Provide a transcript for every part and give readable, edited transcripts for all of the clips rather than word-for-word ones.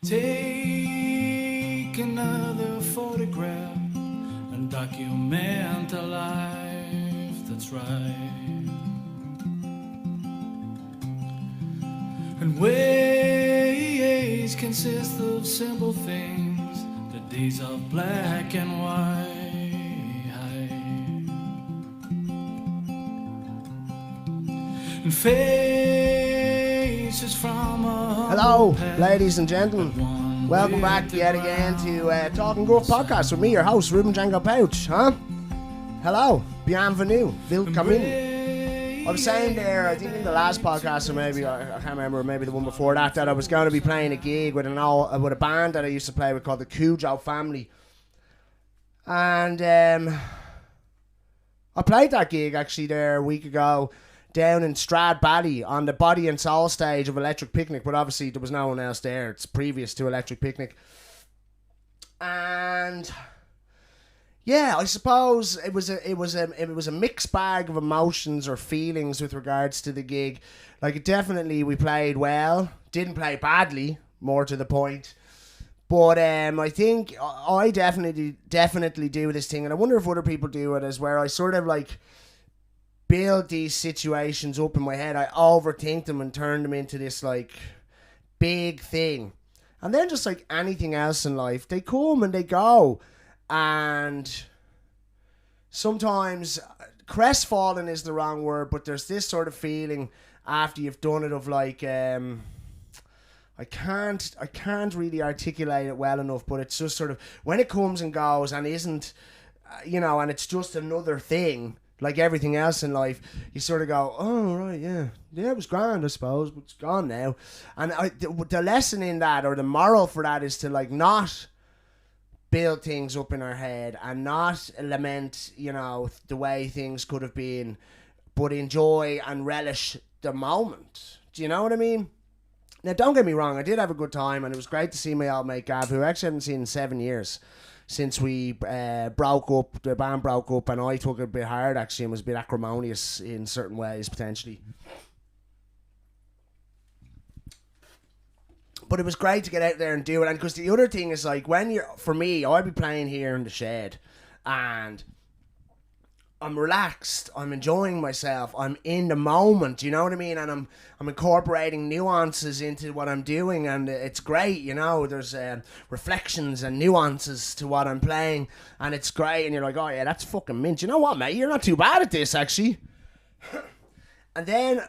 Take another photograph and document a life that's right. And ways consist of simple things, the days of black and white. And faces from a Hello, ladies and gentlemen. Welcome back yet again to Talkin Guff podcast with me, your host, Ruben Django Pouch. Hello, bienvenue, willkommen. I was saying there, I think in the last podcast, or maybe, I can't remember, maybe the one before that I was going to be playing a gig with a band that I used to play with called the Cujo Family. And I played that gig actually there a week ago down in Stradbally on the Body and Soul stage of Electric Picnic, but obviously there was no one else there. It's previous to Electric Picnic. And yeah, I suppose it was a mixed bag of emotions or feelings with regards to the gig. Like, definitely we played well, didn't play badly, more to the point. But I think I definitely do this thing, and I wonder if other people do it as, where I sort of like build these situations up in my head. I overthink them and turn them into this like big thing. And then just like anything else in life, they come and they go. And sometimes crestfallen is the wrong word, but there's this sort of feeling after you've done it of like I can't really articulate it well enough, but it's just sort of when it comes and goes and isn't, and it's just another thing. Like everything else in life, you sort of go, oh, right, yeah, it was grand, I suppose, but it's gone now. And the lesson in that, or the moral for that, is to like not build things up in our head and not lament, the way things could have been, but enjoy and relish the moment. Do you know what I mean? Now, don't get me wrong, I did have a good time, and it was great to see my old mate Gav, who I actually haven't seen in 7 years. Since we broke up, the band broke up, and I took it a bit hard actually and was a bit acrimonious in certain ways potentially. But it was great to get out there and do it, and because the other thing is like for me, I'd be playing here in the shed, and I'm relaxed, I'm enjoying myself, I'm in the moment, you know what I mean? And I'm incorporating nuances into what I'm doing, and it's great, there's reflections and nuances to what I'm playing, and it's great, and you're like, oh yeah, that's fucking mint. You know what, mate? You're not too bad at this, actually. And then,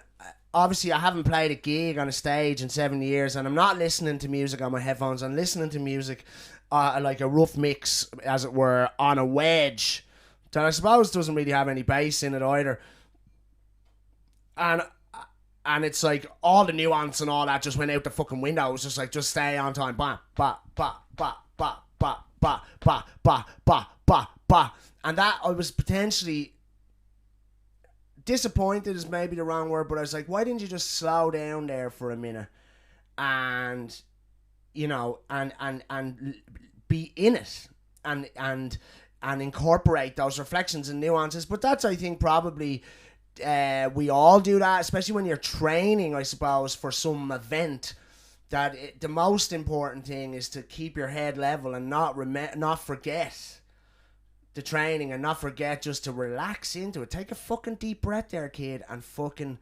obviously, I haven't played a gig on a stage in 7 years, and I'm not listening to music on my headphones. I'm listening to music, like a rough mix, as it were, on a wedge, that I suppose doesn't really have any bass in it either. And it's like all the nuance and all that just went out the fucking window. It was just like, just stay on time. Ba, ba, ba, ba, ba, ba, ba, ba, ba, ba, ba, ba. And that, I was potentially disappointed is maybe the wrong word, but I was like, why didn't you just slow down there for a minute and, and be in it and incorporate those reflections and nuances. But that's, I think, probably we all do that, especially when you're training, I suppose, for some event. The most important thing is to keep your head level and not forget the training, and not forget just to relax into it. Take a fucking deep breath there, kid, and fucking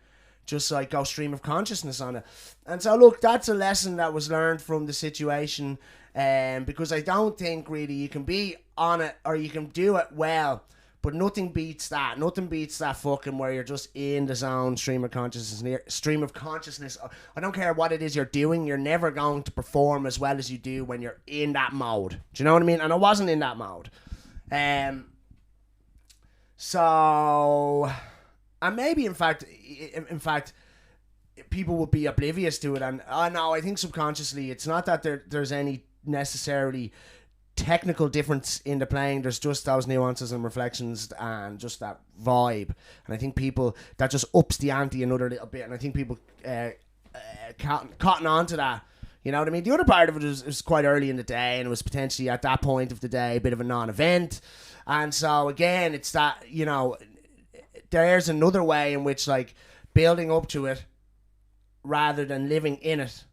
just like go stream of consciousness on it. And so look, that's a lesson that was learned from the situation, because I don't think really you can be on it or you can do it well, but nothing beats that fucking where you're just in the zone, stream of consciousness. I don't care what it is you're doing, you're never going to perform as well as you do when you're in that mode. Do you know what I mean? And I wasn't in that mode. So, and maybe in fact, people would be oblivious to it. And I think subconsciously, it's not that there's any necessarily technical difference in the playing. There's just those nuances and reflections and just that vibe. And I think people, that just ups the ante another little bit. And I think people cotton on to that. You know what I mean? The other part of it was quite early in the day, and it was potentially at that point of the day a bit of a non-event. And so again, it's that, there's another way in which like building up to it rather than living in it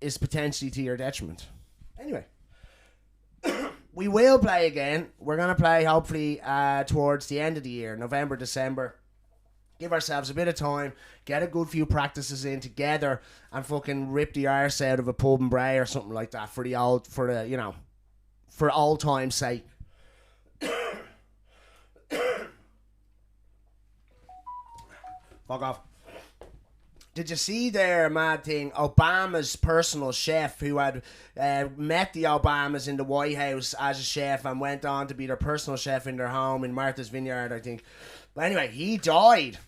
is potentially to your detriment. Anyway, we will play again. We're going to play hopefully towards the end of the year, November, December. Give ourselves a bit of time, get a good few practices in together, and fucking rip the arse out of a pub and bray or something like that for old time's sake. Fuck off. Did you see their mad thing? Obama's personal chef, who had met the Obamas in the White House as a chef and went on to be their personal chef in their home in Martha's Vineyard, I think. But anyway, he died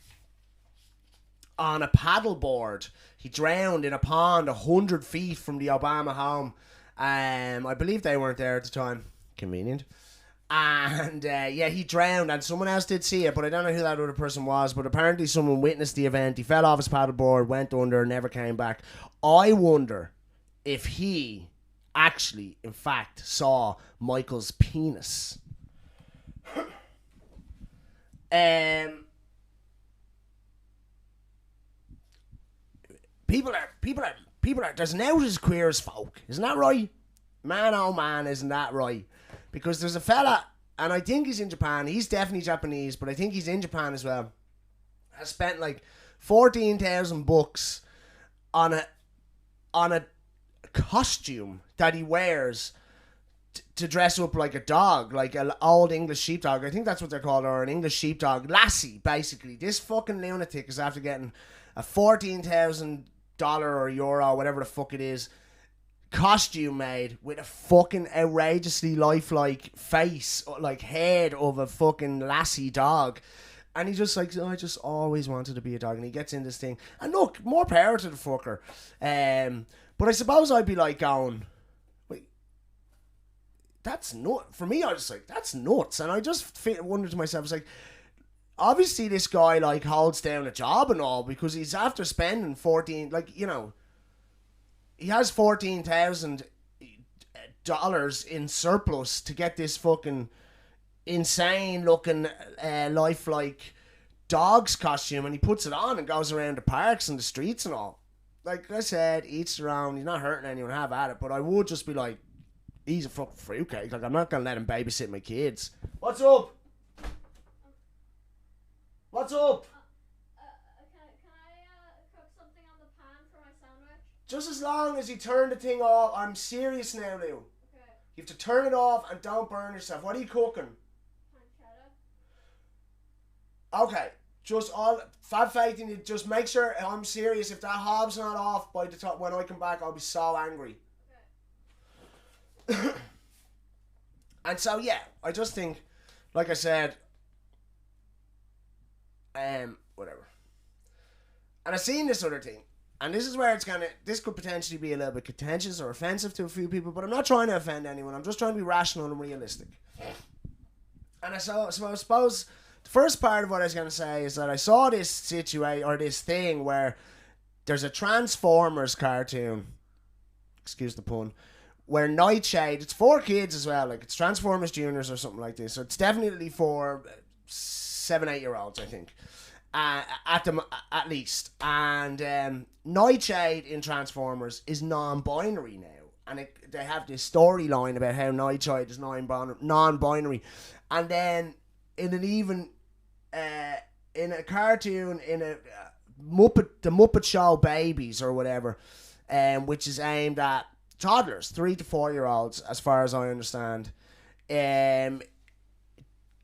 on a paddleboard. He drowned in a pond 100 feet from the Obama home. I believe they weren't there at the time. Convenient. And he drowned, and someone else did see it, but I don't know who that other person was. But apparently someone witnessed the event. He fell off his paddleboard, went under, never came back. I wonder if he actually, in fact, saw Michael's penis. People are. There's now as queer as folk, isn't that right? Man, oh man, isn't that right? Because there's a fella, and I think he's in Japan. He's definitely Japanese, but I think he's in Japan as well. Has spent like $14,000 on a costume that he wears to dress up like a dog, like an old English sheepdog. I think that's what they're called, or an English sheepdog lassie. Basically, this fucking lunatic is after getting a $14,000 or euro, whatever the fuck it is, costume made with a fucking outrageously lifelike face, like head of a fucking lassie dog. And he's just like, I just always wanted to be a dog. And he gets in this thing. And look, more power to the fucker. But I suppose I'd be like going, wait, that's nuts. For me, I was like, that's nuts. And I just wondered to myself, I was like, obviously this guy like holds down a job and all, because he's after spending 14, like, you know, he has $14,000 in surplus to get this fucking insane looking lifelike dog's costume, and he puts it on and goes around the parks and the streets and all. Like I said, each their own. He's not hurting anyone, have at it. But I would just be like, he's a fucking fruitcake. Like, I'm not gonna let him babysit my kids. What's up? What's up? Can I cook something on the pan for my sandwich? Just as long as you turn the thing off. I'm serious now, Lou. Okay. You have to turn it off and don't burn yourself. What are you cooking? Pancetta. Okay. Just all fab faith in you. Just make sure. I'm serious. If that hob's not off by the top when I come back, I'll be so angry. Okay. And so yeah, I just think, like I said, whatever. And I've seen this other thing, and this is where this could potentially be a little bit contentious or offensive to a few people, but I'm not trying to offend anyone. I'm just trying to be rational and realistic. And I suppose the first part of what I was going to say is that I saw this situation, or this thing, where there's a Transformers cartoon, excuse the pun, where Nightshade, it's for kids as well, like it's Transformers Juniors or something like this, so it's definitely for 7-8-year-olds, I think, at least. And Nightshade in Transformers is non-binary now, and they have this storyline about how Nightshade is non-binary, and then in an even in a cartoon, in a the Muppet Show Babies or whatever, which is aimed at toddlers, 3 to 4 year olds, as far as I understand.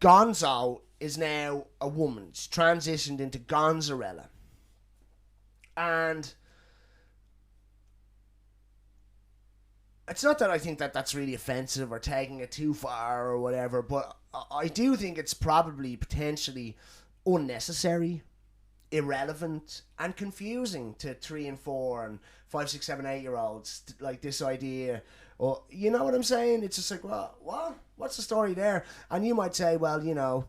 Gonzo is now a woman. She's transitioned into Gonzarella. And it's not that I think that that's really offensive or taking it too far or whatever, but I do think it's probably potentially unnecessary, irrelevant, and confusing to 3 and 4 and 5, 6, 7, 8 year olds. Like this idea, or you know what I'm saying? It's just like, well, what? What's the story there? And you might say, well, you know,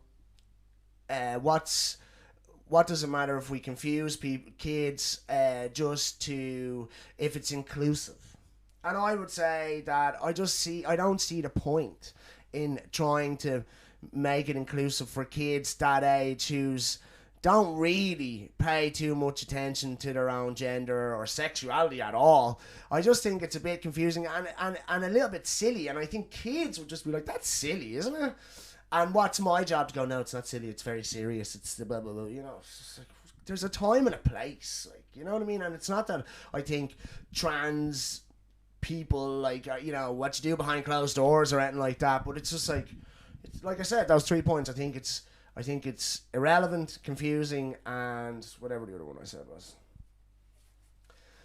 what does it matter if we confuse kids just to if it's inclusive? And I would say that I don't see the point in trying to make it inclusive for kids that age whose don't really pay too much attention to their own gender or sexuality at all. I just think it's a bit confusing and a little bit silly, and I think kids would just be like, that's silly, isn't it? And what's my job to go, no, it's not silly, it's very serious, it's the blah, blah, blah, you know. It's just like, there's a time and a place, like, you know what I mean? And it's not that I think trans people, like, you know, what you do behind closed doors or anything like that, but it's just like, it's, like I said, those 3 points, I think it's irrelevant, confusing, and whatever the other one I said was.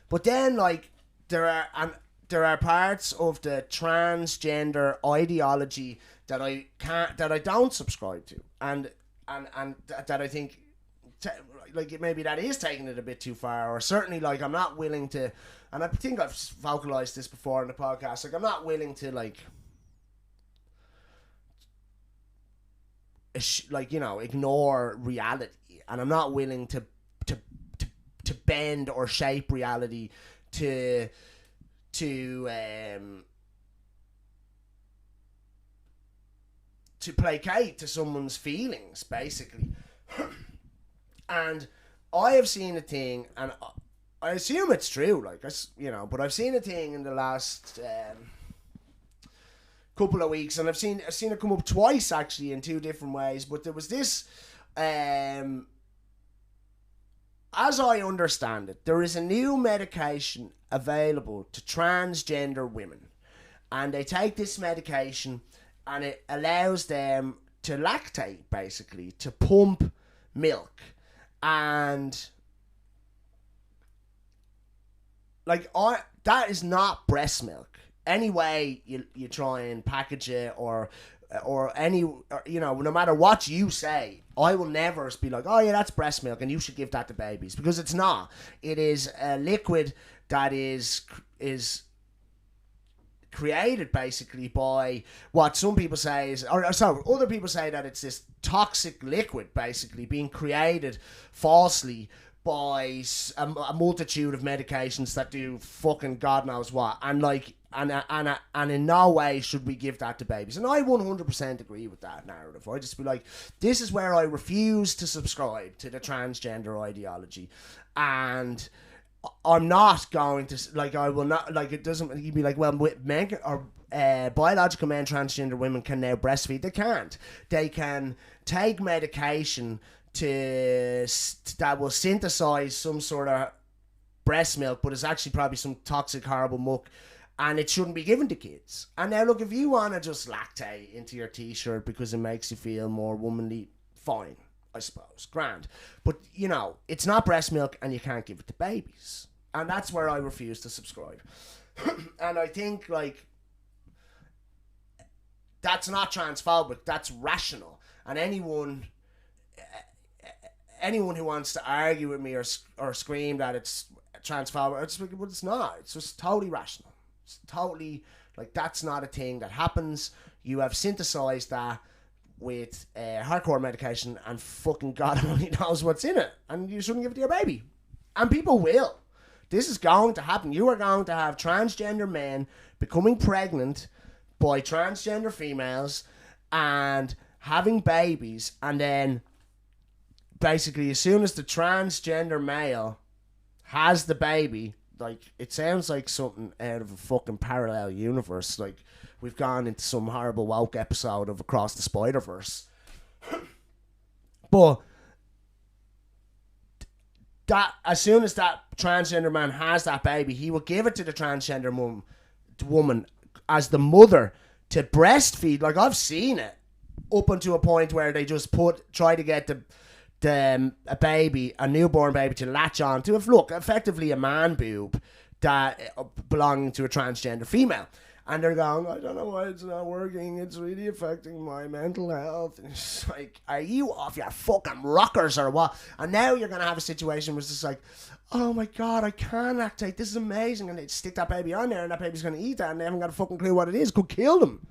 But then, like, there are parts of the transgender ideology that I don't subscribe to, and that I think, like, maybe that is taking it a bit too far, or certainly, like, I'm not willing to, and I think I've vocalized this before in the podcast, like, I'm not willing to, like, you know, ignore reality, and I'm not willing to bend or shape reality to placate to someone's feelings, basically. And I have seen a thing, and I assume it's true, like, you know, but I've seen a thing in the last couple of weeks, and I've seen it come up twice, actually, in two different ways. But there was this, as I understand it, there is a new medication available to transgender women, and they take this medication, and it allows them to lactate, basically, to pump milk. And, like, that is not breast milk. Any way you try and package it, or any, you know, no matter what you say, I will never be like, oh yeah, that's breast milk and you should give that to babies, because it's not. It is a liquid that is created basically by what some people say is, or sorry, other people say that it's this toxic liquid basically being created falsely by a multitude of medications that do fucking God knows what, and like, and in no way should we give that to babies. And I 100% agree with that narrative. I just be like, this is where I refuse to subscribe to the transgender ideology, and I'm not going to, like, I will not, like, it doesn't, you'd be like, well, men or biological men, transgender women can now breastfeed. They can't. They can take medication that will synthesize some sort of breast milk, but it's actually probably some toxic, horrible muck, and it shouldn't be given to kids. And now, look, if you want to just lactate into your t-shirt because it makes you feel more womanly, fine, I suppose, grand. But, you know, it's not breast milk, and you can't give it to babies. And that's where I refuse to subscribe. And I think, like, that's not transphobic, that's rational. And anyone who wants to argue with me or scream that it's transphobic, it's like, well, it's not. It's just totally rational. It's totally, like, that's not a thing that happens. You have synthesized that with hardcore medication, and fucking God only knows what's in it, and you shouldn't give it to your baby. And people will. This is going to happen. You are going to have transgender men becoming pregnant by transgender females and having babies, and then basically as soon as the transgender male has the baby, like, it sounds like something out of a fucking parallel universe. Like, we've gone into some horrible woke episode of Across the Spider-Verse. But that, as soon as that transgender man has that baby, he will give it to the transgender woman as the mother to breastfeed. Like, I've seen it up until a point where they just try to get a newborn baby to latch on to, effectively a man boob that belonging to a transgender female. And they're going, I don't know why it's not working. It's really affecting my mental health. And it's like, are you off your fucking rockers or what? And now you're going to have a situation where it's just like, oh my God, I can lactate. This is amazing. And they stick that baby on there, and that baby's going to eat that, and they haven't got a fucking clue what it is. Could kill them.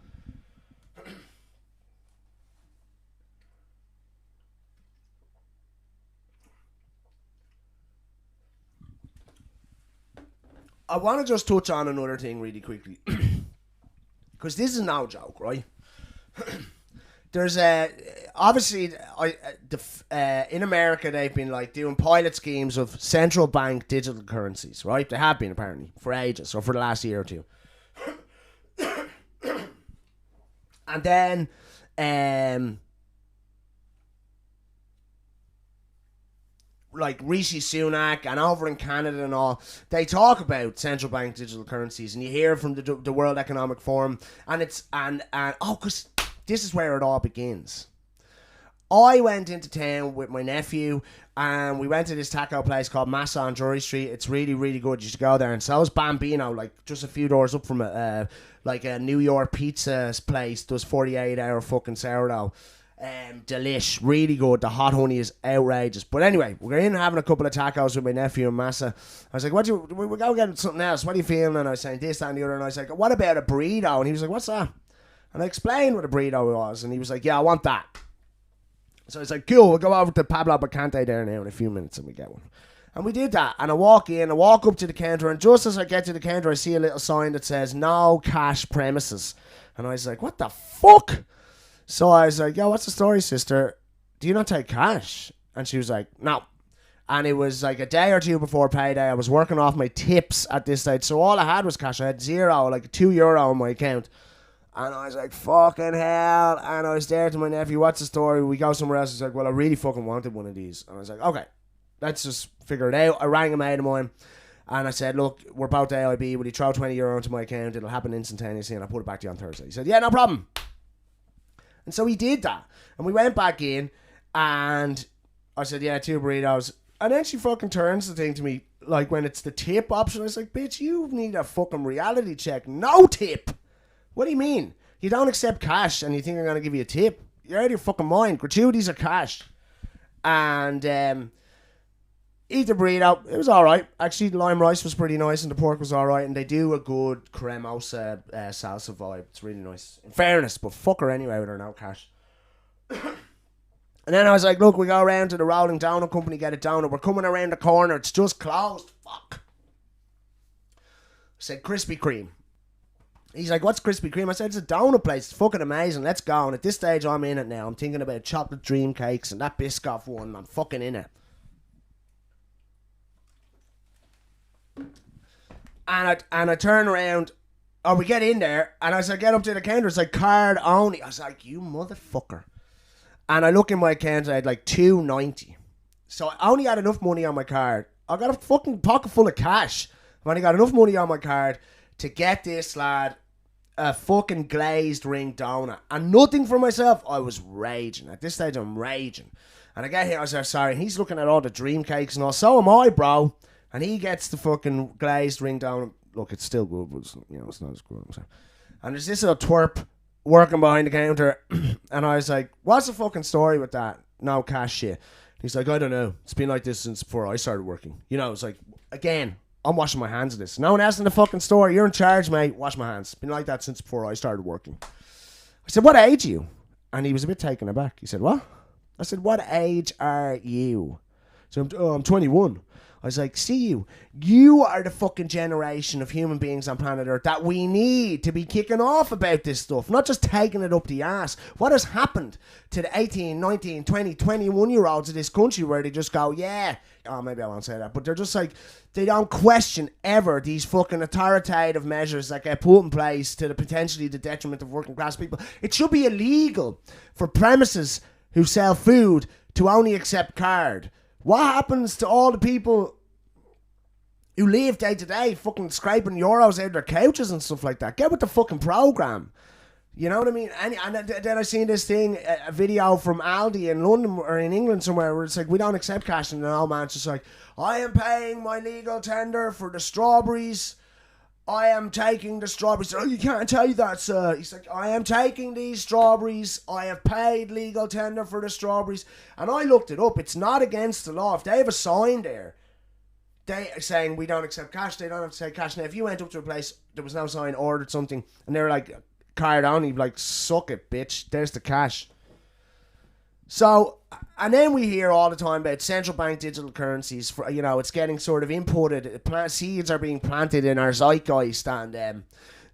I want to just touch on another thing really quickly. Because this is no joke, right? there's obviously in America they've been like doing pilot schemes of central bank digital currencies, right? They have been apparently for ages, or for the last year or two. And then like Rishi Sunak and over in Canada and all, they talk about central bank digital currencies, and you hear from the World Economic Forum, and it's because this is where it all begins. I went into town with my nephew, and we went to this taco place called Massa on Drury Street. It's really, really good. You should go there. And so is Bambino, like just a few doors up from it, like a New York pizza place. Does 48-hour fucking sourdough. Delish, really good. The hot honey is outrageous. But anyway, we're in having a couple of tacos with my nephew and Massa. I was like, we go get something else. What are you feeling? And I was saying this, that, and the other. And I was like, what about a burrito? And he was like, what's that? And I explained what a burrito was. And he was like, yeah, I want that. So I was like, cool, we'll go over to Pablo Bacante there now in a few minutes and we get one. And we did that. And I walk up to the counter. And just as I get to the counter, I see a little sign that says, no cash premises. And I was like, what the fuck? So I was like, yo, what's the story, sister? Do you not take cash? And she was like, no. And it was like a day or two before payday. I was working off my tips at this stage. So all I had was cash. I had zero, like €2 on my account. And I was like, fucking hell. And I was there to my nephew, what's the story? We go somewhere else. He's like, well, I really fucking wanted one of these. And I was like, okay, let's just figure it out. I rang a mate of mine. And I said, look, we're about to AIB. Will you throw €20 into my account? It'll happen instantaneously. And I'll put it back to you on Thursday. He said, yeah, no problem. And so he did that. And we went back in. And I said, yeah, 2 burritos. And then she fucking turns the thing to me. Like when it's the tip option. I was like, bitch, you need a fucking reality check. No tip. What do you mean? You don't accept cash and you think I'm going to give you a tip? You're out of your fucking mind. Gratuities are cash. And eat the burrito. It was alright. Actually, the lime rice was pretty nice and the pork was alright. And they do a good cremosa salsa vibe. It's really nice. In fairness, but fuck her anyway with her no cash. And then I was like, look, we go around to the Rolling Donut Company, get it down. We're coming around the corner. It's just closed. Fuck. I said, Krispy Kreme. He's like, what's Krispy Kreme? I said, it's a donut place. It's fucking amazing. Let's go. And at this stage, I'm in it now. I'm thinking about chocolate dream cakes and that Biscoff one. I'm fucking in it. And I turn around. Oh, we get in there. And as I get up to the counter, it's like card only. I was like, you motherfucker. And I look in my account. I had like $2.90. So I only had enough money on my card. I got a fucking pocket full of cash. I only got enough money on my card to get this lad a fucking glazed ring donut and nothing for myself. I was raging. At this stage, I'm raging. And I get here, I was like, sorry. And he's looking at all the dream cakes and all. So am I, bro. And he gets the fucking glazed ring donut. Look, it's still good, but it's, it's not as good. And there's this little twerp working behind the counter. And I was like, what's the fucking story with that no cash shit? He's like, I don't know. It's been like this since before I started working. It's like, again, I'm washing my hands of this. No one else in the fucking store. You're in charge, mate. Wash my hands. It's been like that since before I started working. I said, what age are you? And he was a bit taken aback. He said, what? I said, what age are you? So I'm 21. I was like, see you. You are the fucking generation of human beings on planet Earth that we need to be kicking off about this stuff. Not just taking it up the ass. What has happened to the 18, 19, 20, 21-year-olds of this country where they just go, yeah. Oh, maybe I won't say that. But they're just like, they don't question ever these fucking authoritative measures that get put in place to the potentially the detriment of working class people. It should be illegal for premises who sell food to only accept card. What happens to all the people who live day to day fucking scraping euros out of their couches and stuff like that? Get with the fucking program. You know what I mean? And then I seen this thing, a video from Aldi in London or in England somewhere where it's like, we don't accept cash. And the old man's just like, I am paying my legal tender for the strawberries. I am taking the strawberries. Oh, you can't tell that, sir. He's like, I am taking these strawberries. I have paid legal tender for the strawberries. And I looked it up. It's not against the law. If they have a sign there, they are saying we don't accept cash, they don't have to say cash. Now, if you went up to a place, there was no sign, ordered something, and they were like, card only, like, suck it, bitch. There's the cash. So, and then we hear all the time about central bank digital currencies. For it's getting sort of inputted. Seeds are being planted in our zeitgeist, and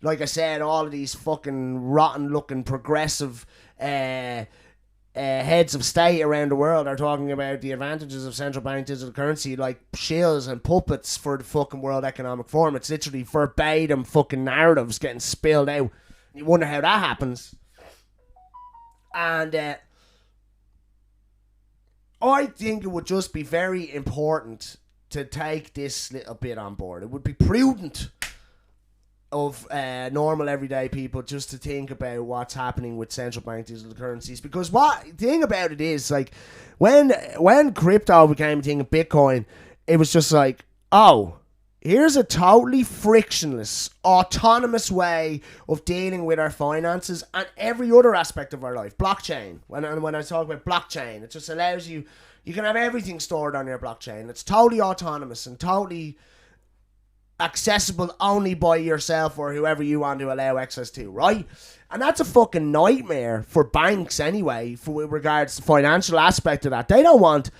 like I said, all of these fucking rotten-looking progressive heads of state around the world are talking about the advantages of central bank digital currency like shills and puppets for the fucking World Economic Forum. It's literally verbatim fucking narratives getting spilled out. You wonder how that happens. And I think it would just be very important to take this little bit on board. It would be prudent of normal everyday people just to think about what's happening with central bank digital currencies, because what the thing about it is, like, when crypto became a thing of Bitcoin, it was just like, oh, here's a totally frictionless, autonomous way of dealing with our finances and every other aspect of our life. Blockchain. When I talk about blockchain, it just allows you can have everything stored on your blockchain. It's totally autonomous and totally accessible only by yourself or whoever you want to allow access to, right? And that's a fucking nightmare for banks anyway, with regards to the financial aspect of that. They don't want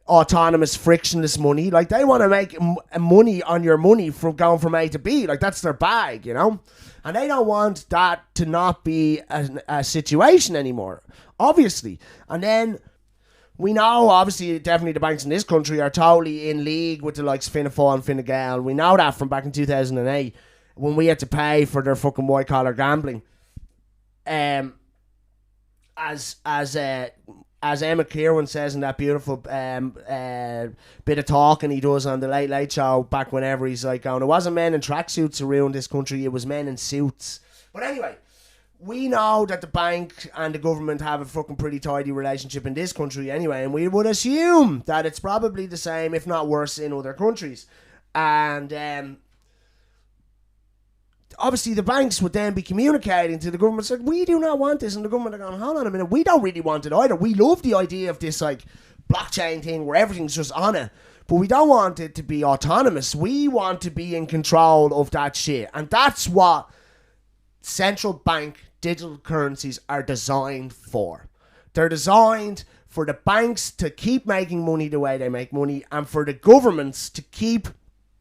autonomous, frictionless money. Like, they want to make money on your money from going from A to B. Like, that's their bag, you know? And they don't want that to not be a situation anymore, obviously. And then we know, obviously, definitely the banks in this country are totally in league with the likes of Fianna Fáil and Fine Gael. We know that from back in 2008 when we had to pay for their fucking white-collar gambling. As Emma Kierwan says in that beautiful bit of talking he does on the Late Late Show back whenever, he's like, it wasn't men in tracksuits who ruined this country, it was men in suits. But anyway, we know that the bank and the government have a fucking pretty tidy relationship in this country anyway, and we would assume that it's probably the same, if not worse, in other countries. And obviously the banks would then be communicating to the government, like, we do not want this, and the government are going, hold on a minute, we don't really want it either. We love the idea of this like blockchain thing where everything's just on it, but we don't want it to be autonomous. We want to be in control of that shit. And that's what central bank digital currencies are designed for. They're designed for the banks to keep making money the way they make money, and for the governments to keep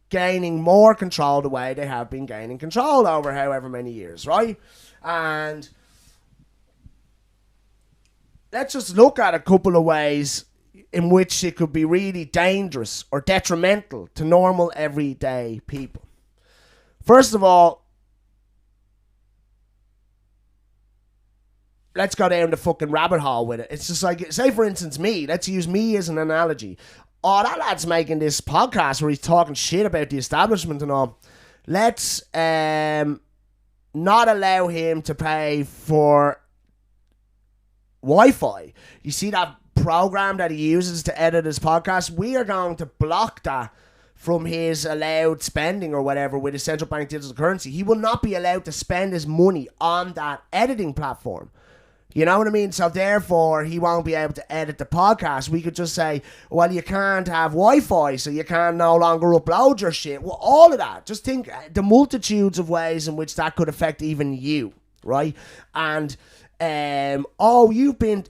gaining more control the way they have been gaining control over however many years, right? And let's just look at a couple of ways in which it could be really dangerous or detrimental to normal everyday people. First of all, let's go down the fucking rabbit hole with it. It's just like, say for instance me, let's use me as an analogy. Oh, that lad's making this podcast where he's talking shit about the establishment and all. Let's not allow him to pay for Wi-Fi. You see that program that he uses to edit his podcast? We are going to block that from his allowed spending or whatever with his central bank digital currency. He will not be allowed to spend his money on that editing platform. You know what I mean? So therefore, he won't be able to edit the podcast. We could just say, well, you can't have Wi-Fi, so you can no longer upload your shit. Well, all of that. Just think the multitudes of ways in which that could affect even you, right? And, you've been...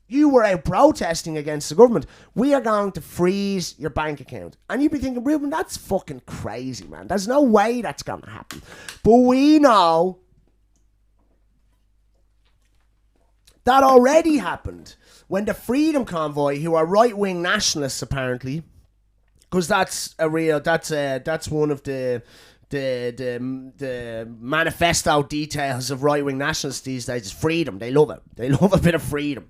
you were out protesting against the government. We are going to freeze your bank account. And you'd be thinking, Ruben, that's fucking crazy, man. There's no way that's going to happen. But we know that already happened when the Freedom Convoy, who are right-wing nationalists apparently, because that's one of the manifesto details of right-wing nationalists these days is freedom. They love it. They love a bit of freedom.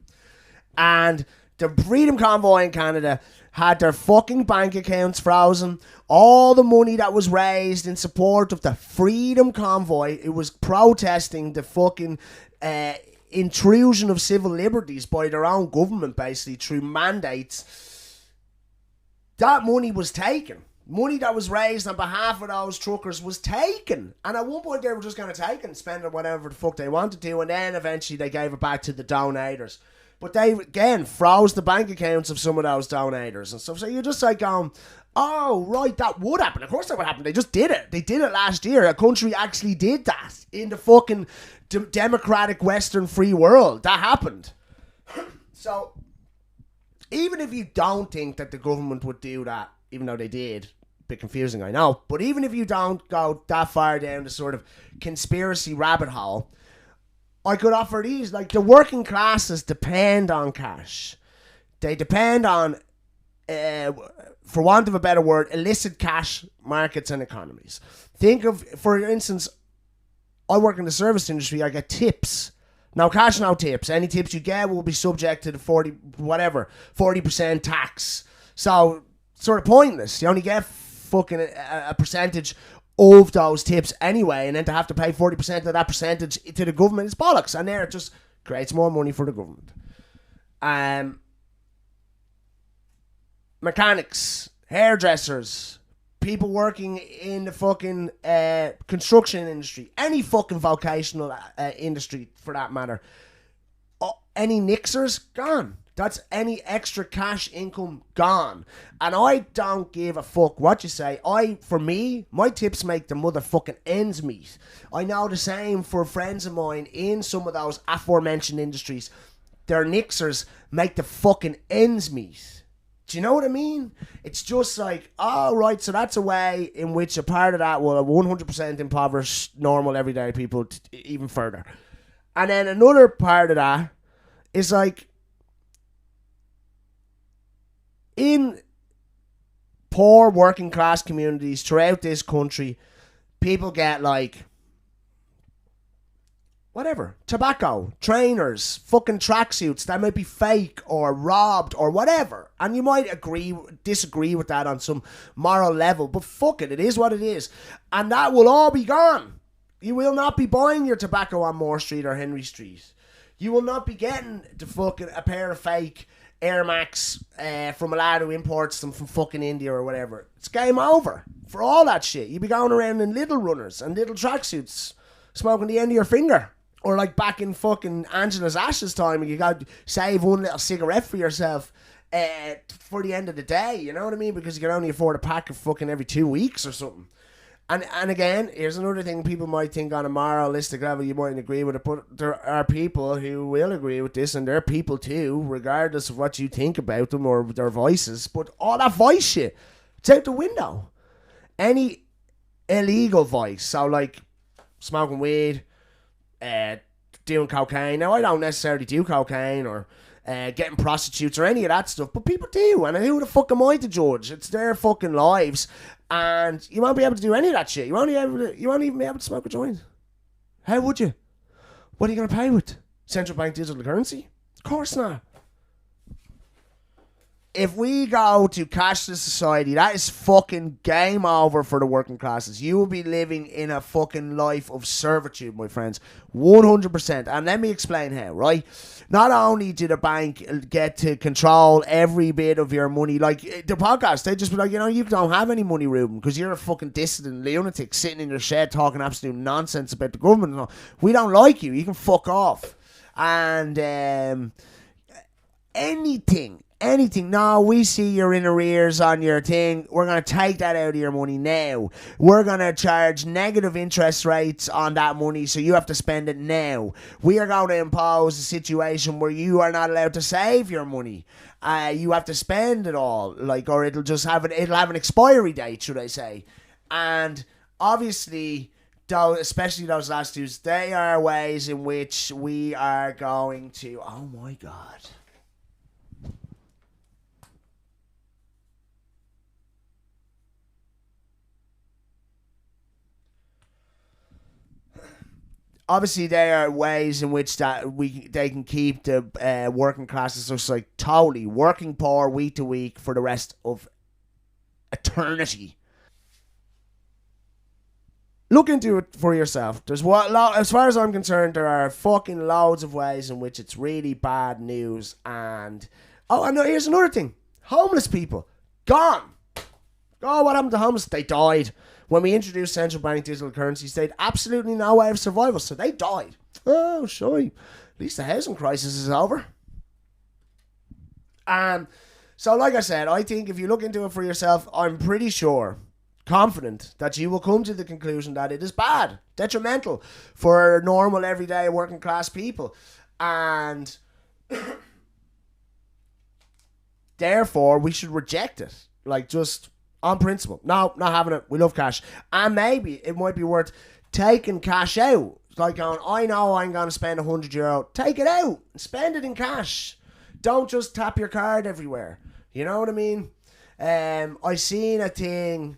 And the Freedom Convoy in Canada had their fucking bank accounts frozen. All the money that was raised in support of the Freedom Convoy, it was protesting the fucking intrusion of civil liberties by their own government, basically, through mandates. That money was taken. Money that was raised on behalf of those truckers was taken. And at one point they were just going to take it and spend it whatever the fuck they wanted to, and then eventually they gave it back to the donators. But they, again, froze the bank accounts of some of those donators and stuff. So you're just like going, oh, right, that would happen. Of course that would happen. They just did it. They did it last year. A country actually did that in the fucking democratic Western free world. That happened. So even if you don't think that the government would do that, even though they did, bit confusing, I know. But even if you don't go that far down the sort of conspiracy rabbit hole, I could offer these. Like, the working classes depend on cash. They depend on, for want of a better word, illicit cash markets and economies. Think of, for instance, I work in the service industry. I get tips. Now, cash, no tips. Any tips you get will be subject to the 40% tax. So, sort of pointless. You only get fucking a percentage of those tips anyway, and then to have to pay 40% of that percentage to the government is bollocks. And there it just creates more money for the government. Mechanics, hairdressers, people working in the fucking construction industry, any fucking vocational industry for that matter. Any nixers, gone. That's any extra cash income gone. And I don't give a fuck what you say. For me, my tips make the motherfucking ends meet. I know the same for friends of mine in some of those aforementioned industries. Their nixers make the fucking ends meet. Do you know what I mean? It's just like, oh, right, so that's a way in which a part of that will 100% impoverish normal everyday people even further. And then another part of that is like, in poor working class communities throughout this country, people get like, whatever, tobacco, trainers, fucking tracksuits that might be fake or robbed or whatever. And you might disagree with that on some moral level, but fuck it, it is what it is. And that will all be gone. You will not be buying your tobacco on Moore Street or Henry Street. You will not be getting a pair of fake Air Max from a lad who imports them from fucking India or whatever. It's game over for all that shit. You be going around in little runners and little tracksuits, smoking the end of your finger. Or like back in fucking Angela's Ash's time, you got to save one little cigarette for yourself for the end of the day, you know what I mean? Because you can only afford a pack of fucking every 2 weeks or something. And again, here's another thing people might think on a moralistic level, you mightn't agree with it, but there are people who will agree with this, and they're people too, regardless of what you think about them or their voices. But all that voice shit, it's out the window. Any illegal voice, so like smoking weed, doing cocaine. Now, I don't necessarily do cocaine or getting prostitutes or any of that stuff, but people do, and who the fuck am I to judge? It's their fucking lives. And you won't be able to do any of that shit. You won't even be able to smoke a joint. How would you? What are you going to pay with? Central bank digital currency? Of course not. If we go to cashless society, that is fucking game over for the working classes. You will be living in a fucking life of servitude, my friends. 100%. And let me explain how, right? Not only do the bank get to control every bit of your money, like the podcast, they just be like, you don't have any money, Ruben, because you're a fucking dissident lunatic sitting in your shed talking absolute nonsense about the government. We don't like you. You can fuck off. And anything. No, we see you're in arrears on your thing. We're going to take that out of your money now. We're going to charge negative interest rates on that money, so you have to spend it now. We are going to impose a situation where you are not allowed to save your money. You have to spend it all, or it'll have an expiry date, should I say. And obviously, especially those last two, they are ways in which we are going to, oh my God. Obviously, there are ways in which they can keep the working classes just like totally working poor week to week for the rest of eternity. Look into it for yourself. As far as I'm concerned, there are fucking loads of ways in which it's really bad news. And here's another thing: homeless people gone. Oh, what happened to homeless? They died. When we introduced central bank digital currencies, they had absolutely no way of survival, so they died. Oh, sure. At least the housing crisis is over. So like I said, I think if you look into it for yourself, I'm pretty sure, confident, that you will come to the conclusion that it is bad, detrimental for normal, everyday, working class people. And therefore, we should reject it. Just On principle. No, not having it. We love cash. And maybe it might be worth taking cash out. It's like going, I know I'm going to spend €100. Take it out. Spend it in cash. Don't just tap your card everywhere. You know what I mean? I seen a thing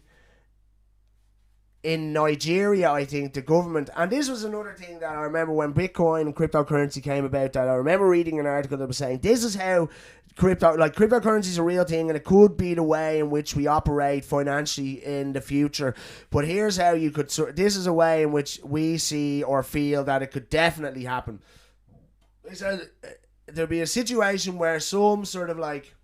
in Nigeria, I think, the government, and this was another thing that I remember when Bitcoin and cryptocurrency came about, that I remember reading an article that was saying, this is how cryptocurrency is a real thing, and it could be the way in which we operate financially in the future, but here's how you could, this is a way in which we see or feel that it could definitely happen. They said there'd be a situation where some sort of like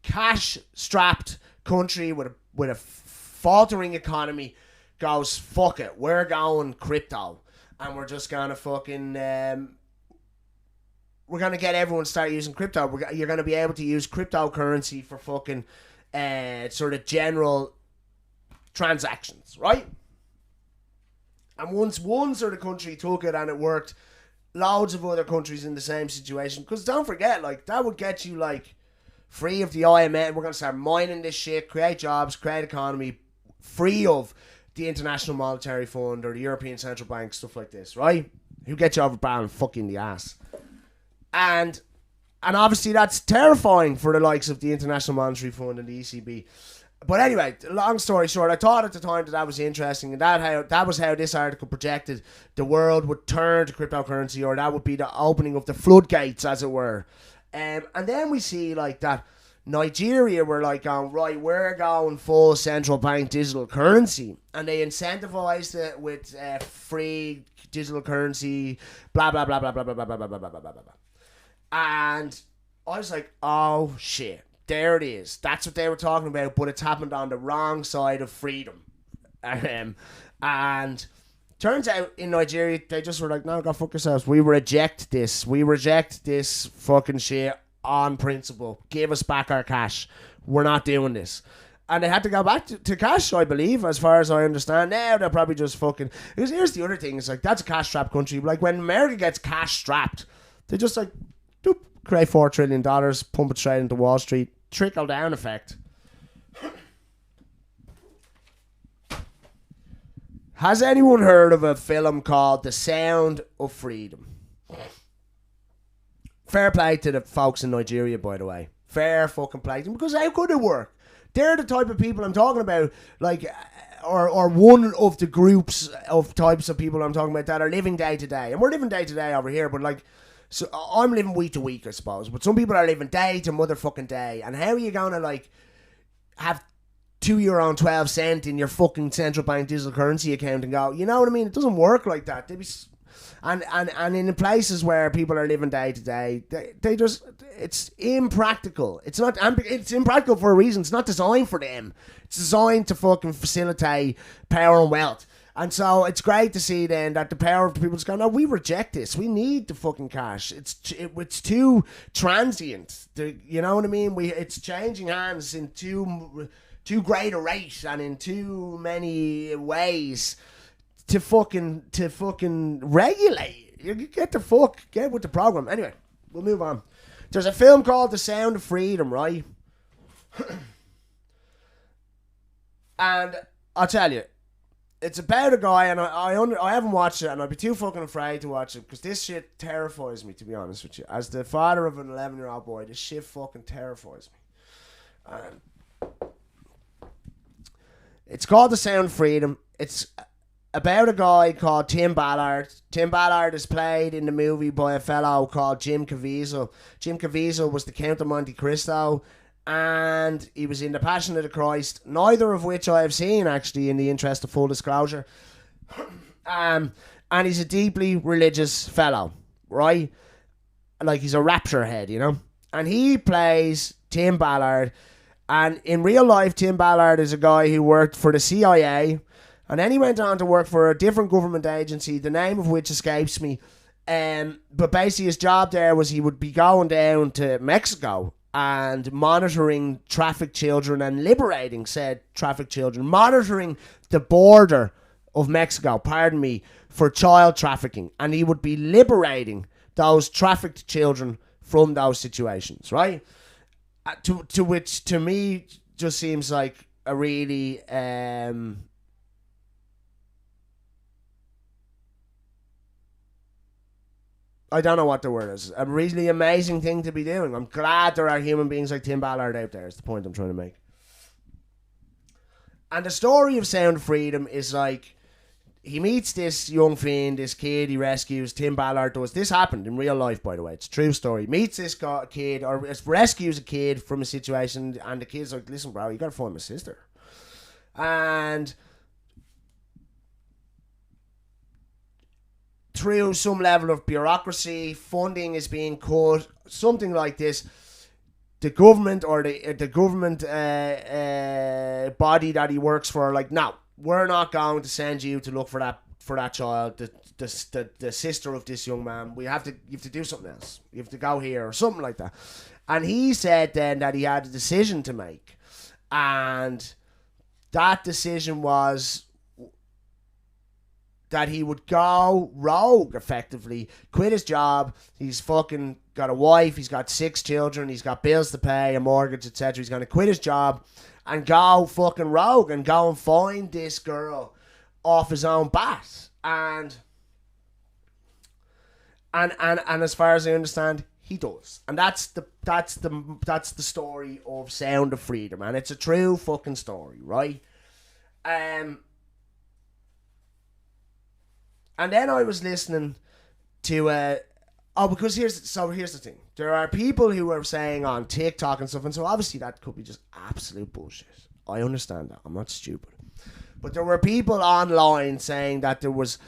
cash-strapped country with a faltering economy goes, fuck it, we're going crypto, and we're just gonna fucking we're gonna get everyone to start using crypto. You're gonna be able to use cryptocurrency for fucking sort of general transactions, right? And once one sort of country took it and it worked, loads of other countries in the same situation. Because don't forget, like, that would get you like free of the IMF. We're going to start mining this shit, create jobs, create economy, free of the International Monetary Fund or the European Central Bank, stuff like this, right? Who gets you over barrel and fucking the ass. And obviously that's terrifying for the likes of the International Monetary Fund and the ECB. But anyway, long story short, I thought at the time that was interesting, and that was how this article projected the world would turn to cryptocurrency, or that would be the opening of the floodgates, as it were. And then we see like that Nigeria were like going, right, we're going full central bank digital currency, and they incentivized it with free digital currency, blah blah blah blah blah blah blah blah blah blah blah blah blah. And I was like, oh shit, there it is. That's what they were talking about, but it's happened on the wrong side of freedom. And turns out in Nigeria, they just were like, no, go fuck yourselves. We reject this. We reject this fucking shit on principle. Give us back our cash. We're not doing this. And they had to go back to cash, I believe, as far as I understand. Now they're probably just fucking... Because here's the other thing. It's like, that's a cash-strapped country. Like, when America gets cash-strapped, they just like, doop, create $4 trillion, pump it straight into Wall Street. Trickle-down effect. Has anyone heard of a film called The Sound of Freedom? Fair play to the folks in Nigeria, by the way. Fair fucking play to them, because how could it work? They're the type of people I'm talking about, like, or one of the groups of types of people I'm talking about that are living day to day. And we're living day to day over here, but like, so I'm living week to week, I suppose. But some people are living day to motherfucking day. And how are you gonna like have €2.12 in your fucking central bank digital currency account and go, you know what I mean? It doesn't work like that. They'd be, and in the places where people are living day to day, they just, it's impractical. It's not, it's impractical for a reason. It's not designed for them. It's designed to fucking facilitate power and wealth. And so it's great to see then that the power of the people just go, no, we reject this. We need the fucking cash. It's too transient. You know what I mean? It's changing hands in too great a rate and in too many ways to fucking regulate. You get with the program. Anyway, we'll move on. There's a film called The Sound of Freedom, right? And I'll tell you, it's about a guy, and I haven't watched it, and I'd be too fucking afraid to watch it, because this shit terrifies me, to be honest with you. As the father of an 11-year-old boy, this shit fucking terrifies me. It's called The Sound of Freedom. It's about a guy called Tim Ballard. Tim Ballard is played in the movie by a fellow called Jim Caviezel. Jim Caviezel was the Count of Monte Cristo, and he was in The Passion of the Christ, neither of which I have seen, actually, in the interest of full disclosure. And he's a deeply religious fellow, right? Like, he's a rapture head, you know? And he plays Tim Ballard. And in real life, Tim Ballard is a guy who worked for the CIA, and then he went on to work for a different government agency, the name of which escapes me. But basically his job there was he would be going down to Mexico and monitoring trafficked children and liberating said trafficked children, monitoring the border of Mexico, for child trafficking. And he would be liberating those trafficked children from those situations, right? To which to me just seems like a really I don't know what the word is. A really amazing thing to be doing. I'm glad there are human beings like Tim Ballard out there. Is the point I'm trying to make. And the story of Sound of Freedom is like he meets this young fiend, this kid he rescues. Tim Ballard does. This happened in real life, by the way. It's a true story. Meets this kid or rescues a kid from a situation, and the kid's like, "Listen, bro, you gotta find my sister." And through some level of bureaucracy, funding is being cut, something like this. The government or the government body that he works for, like, no, we're not going to send you to look for that child, the sister of this young man. You have to do something else. You have to go here or something like that. And he said then that he had a decision to make, and that decision was that he would go rogue, effectively, quit his job. He's fucking got a wife, he's got 6 children, he's got bills to pay, a mortgage, etc. He's going to quit his job and go fucking rogue and go and find this girl off his own bat. And as far as I understand, he does. And that's the story of Sound of Freedom, and it's a true fucking story, right? And then I was listening to because here's the thing. There are people who are saying on TikTok and stuff, and so obviously that could be just absolute bullshit. I understand that. I'm not stupid. But there were people online saying that there was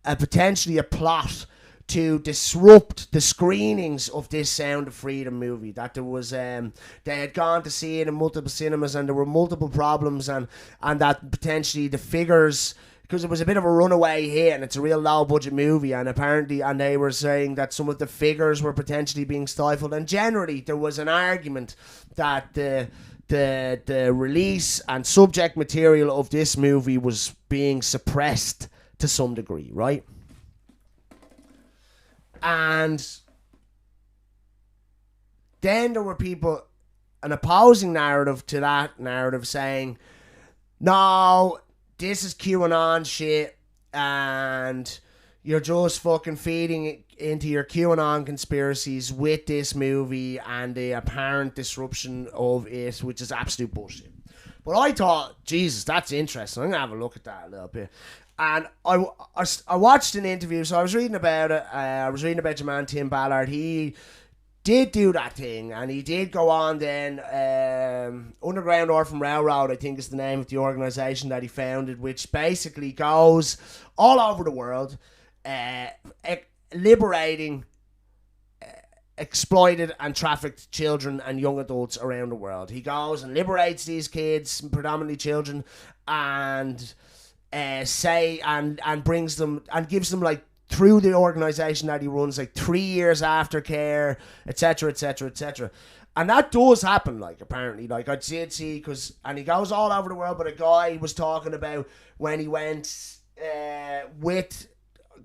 potentially a plot to disrupt the screenings of this Sound of Freedom movie. That there was they had gone to see it in multiple cinemas and there were multiple problems, and that potentially the figures, because it was a bit of a runaway hit and it's a real low budget movie, and apparently, and they were saying that some of the figures were potentially being stifled, and generally there was an argument that the release and subject material of this movie was being suppressed to some degree, right? And then there were people, an opposing narrative to that narrative, saying, no, this is QAnon shit, and you're just fucking feeding into your QAnon conspiracies with this movie and the apparent disruption of it, which is absolute bullshit. But I thought, Jesus, that's interesting. I'm going to have a look at that a little bit. And I watched an interview, so I was reading about it. I was reading about your man Tim Ballard. He did do that thing, and he did go on then. Underground Orphan Railroad, I think, is the name of the organisation that he founded, which basically goes all over the world, liberating exploited and trafficked children and young adults around the world. He goes and liberates these kids, predominantly children, and brings them and gives them, like, through the organisation that he runs, like 3 years after care, etc, etc, etc. And that does happen, like, apparently. Like, I did see, and he goes all over the world, but a guy was talking about when he went with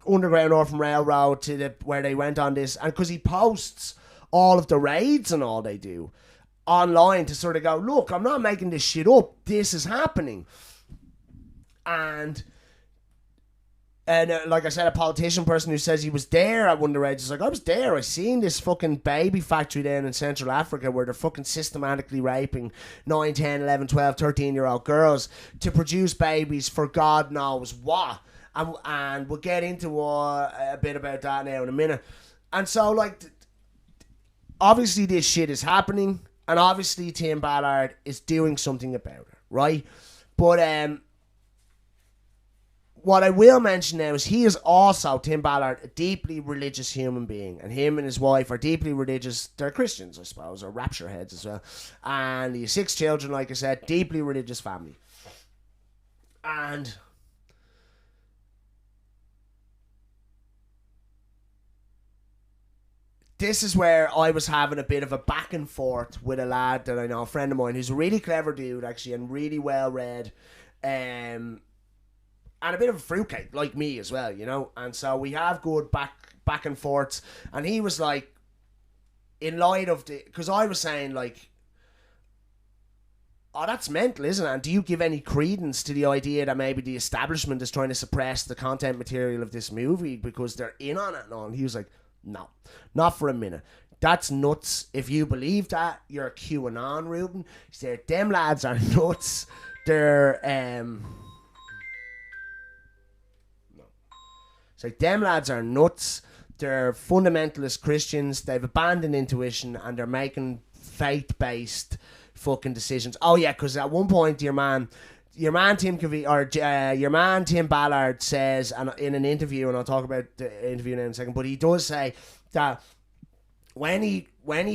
Underground Orphan Railroad to where they went on this, and because he posts all of the raids and all they do online to sort of go, look, I'm not making this shit up, this is happening. And like I said, a politician person who says he was there at one of the raids is like, I was there, I seen this fucking baby factory down in Central Africa where they're fucking systematically raping 9, 10, 11, 12, 13-year-old girls to produce babies for God knows what. And we'll get into a bit about that now in a minute. And so, like, obviously this shit is happening, and obviously Tim Ballard is doing something about it, right? But what I will mention now is he is also, Tim Ballard, a deeply religious human being, and him and his wife are deeply religious. They're Christians, I suppose, or rapture heads as well. And he has 6 children, like I said, deeply religious family. And this is where I was having a bit of a back and forth with a lad that I know, a friend of mine, who's a really clever dude, actually, and really well read, and a bit of a fruitcake, like me as well, you know. And so we have good back and forths. And he was like, in light of because I was saying, like, Oh, that's mental, isn't it? And do you give any credence to the idea that maybe the establishment is trying to suppress the content material of this movie because they're in on it and all? And he was like, no, not for a minute. That's nuts. If you believe that, you're a QAnon, Ruben. He said, them lads are nuts. They're, no. It's like, them lads are nuts. They're fundamentalist Christians. They've abandoned intuition and they're making faith-based fucking decisions. Oh yeah, because at one point your man Tim Ballard says, and in an interview, and I'll talk about the interview in a second, but he does say that when he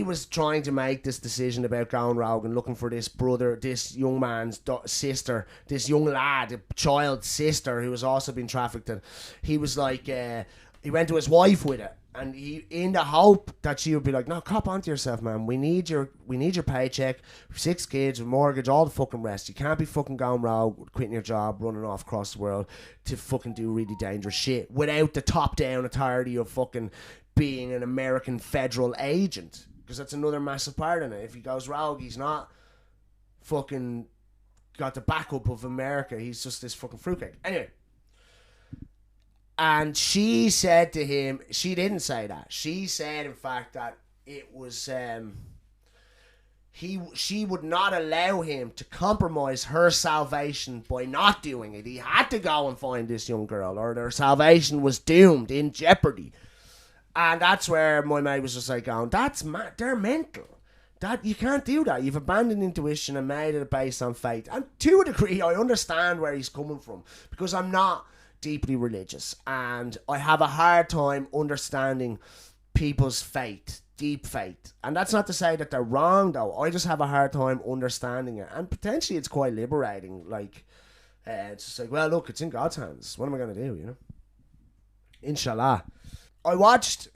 was trying to make this decision about going rogue and looking for this brother, this young man's sister, this young lad, a child's sister who was also being trafficked, and he was like, he went to his wife with it. And he, in the hope that she would be like, no, cop onto yourself, man. We need your paycheck. 6 kids, a mortgage, all the fucking rest. You can't be fucking going rogue, quitting your job, running off across the world to fucking do really dangerous shit without the top-down authority of fucking being an American federal agent. Because that's another massive part in it. If he goes rogue, he's not fucking got the backup of America. He's just this fucking fruitcake. Anyway. And she said to him, she didn't say that. She said, in fact, that it was, she would not allow him to compromise her salvation by not doing it. He had to go and find this young girl, or their salvation was doomed, in jeopardy. And that's where my mate was just like going, they're mental. That you can't do that. You've abandoned intuition and made it based on faith. And to a degree, I understand where he's coming from, because I'm not deeply religious and I have a hard time understanding people's faith, deep faith. And that's not to say that they're wrong, though. I just have a hard time understanding it, and potentially it's quite liberating. Like, it's just like, well, look, it's in God's hands. What am I going to do, you know? Inshallah. I watched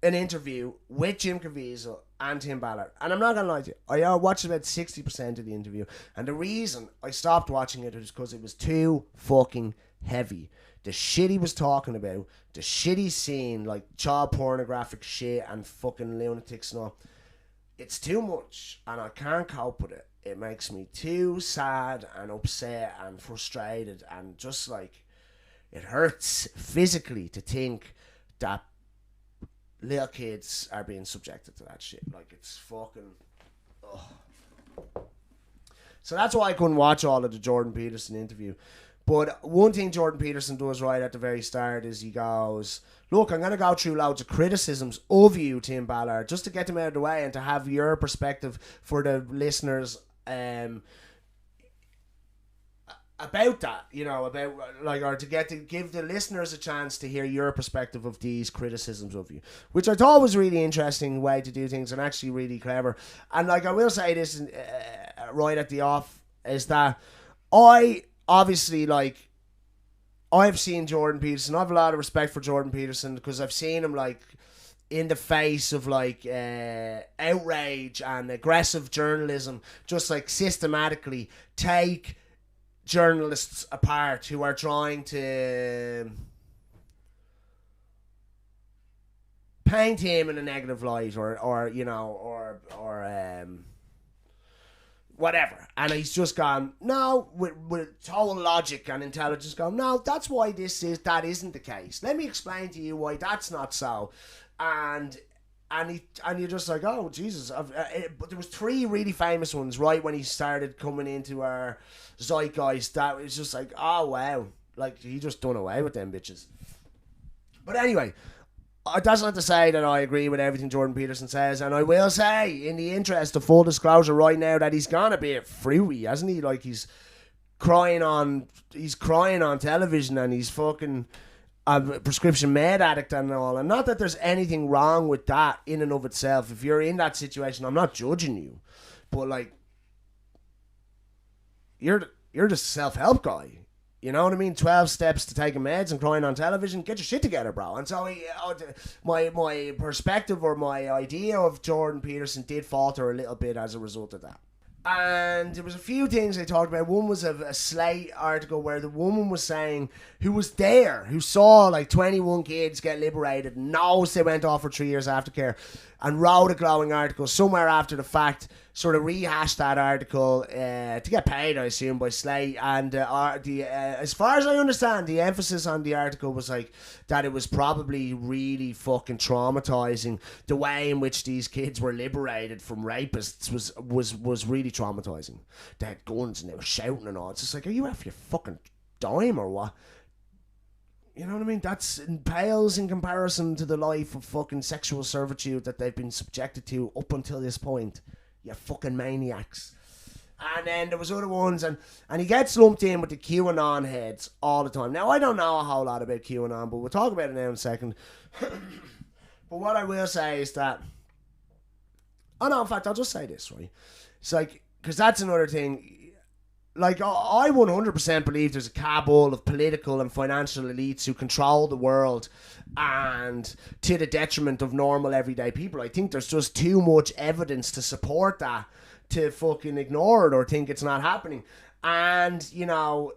an interview with Jim Caviezel and Tim Ballard, and I'm not gonna lie to you, I watched about 60% of the interview, and the reason I stopped watching it was because it was too fucking heavy. The shit he was talking about, the shit he's seen, like child pornographic shit and fucking lunatics and all, it's too much, and I can't cope with it. It makes me too sad and upset and frustrated, and just like, it hurts physically to think that little kids are being subjected to that shit. Like, it's fucking... Ugh. So that's why I couldn't watch all of the Jordan Peterson interview. But one thing Jordan Peterson does right at the very start is he goes, look, I'm going to go through loads of criticisms of you, Tim Ballard, just to get them out of the way and to have your perspective for the listeners about that, you know, about like, or to give the listeners a chance to hear your perspective of these criticisms of you, which I thought was a really interesting way to do things and actually really clever. And like, I will say this right at the off, is that I obviously, like, I've seen Jordan Peterson. I have a lot of respect for Jordan Peterson because I've seen him, like, in the face of, like, outrage and aggressive journalism, just like systematically take journalists apart who are trying to paint him in a negative light, or you know, or whatever. And he's just gone, no, with total logic and intelligence, gone, no, that's why that isn't the case. Let me explain to you why that's not so. And you're just like, oh Jesus! But there was 3 really famous ones right when he started coming into our zeitgeist. That was just like, oh wow, like he just done away with them bitches. But anyway, that's not to say that I agree with everything Jordan Peterson says, and I will say, in the interest of full disclosure right now, that he's gone a bit fruity, hasn't he? Like, he's crying on television, and he's fucking a prescription med addict and all. And not that there's anything wrong with that in and of itself. If you're in that situation, I'm not judging you, but like, you're just a self-help guy. You know what I mean? 12 steps to taking meds and crying on television. Get your shit together, bro. And so my perspective or my idea of Jordan Peterson did falter a little bit as a result of that. And there was a few things they talked about. One was a Slate article where the woman was saying, who was there, who saw like 21 kids get liberated, knows they went off for 3 years aftercare, and wrote a glowing article somewhere after the fact sort of rehashed that article to get paid, I assume, by Slate. And as far as I understand, the emphasis on the article was like that it was probably really fucking traumatizing. The way in which these kids were liberated from rapists was really traumatizing. They had guns and they were shouting and all. It's just like, are you off your fucking dime or what? You know what I mean? That's pales in comparison to the life of fucking sexual servitude that they've been subjected to up until this point. You fucking maniacs. And then there was other ones, and he gets lumped in with the QAnon heads all the time. Now, I don't know a whole lot about QAnon, but we'll talk about it now in a second. But what I will say is that... Oh, no, in fact, I'll just say this, right? It's like... Because that's another thing... Like, I 100% believe there's a cabal of political and financial elites who control the world, and to the detriment of normal everyday people. I think there's just too much evidence to support that to fucking ignore it or think it's not happening. And, you know,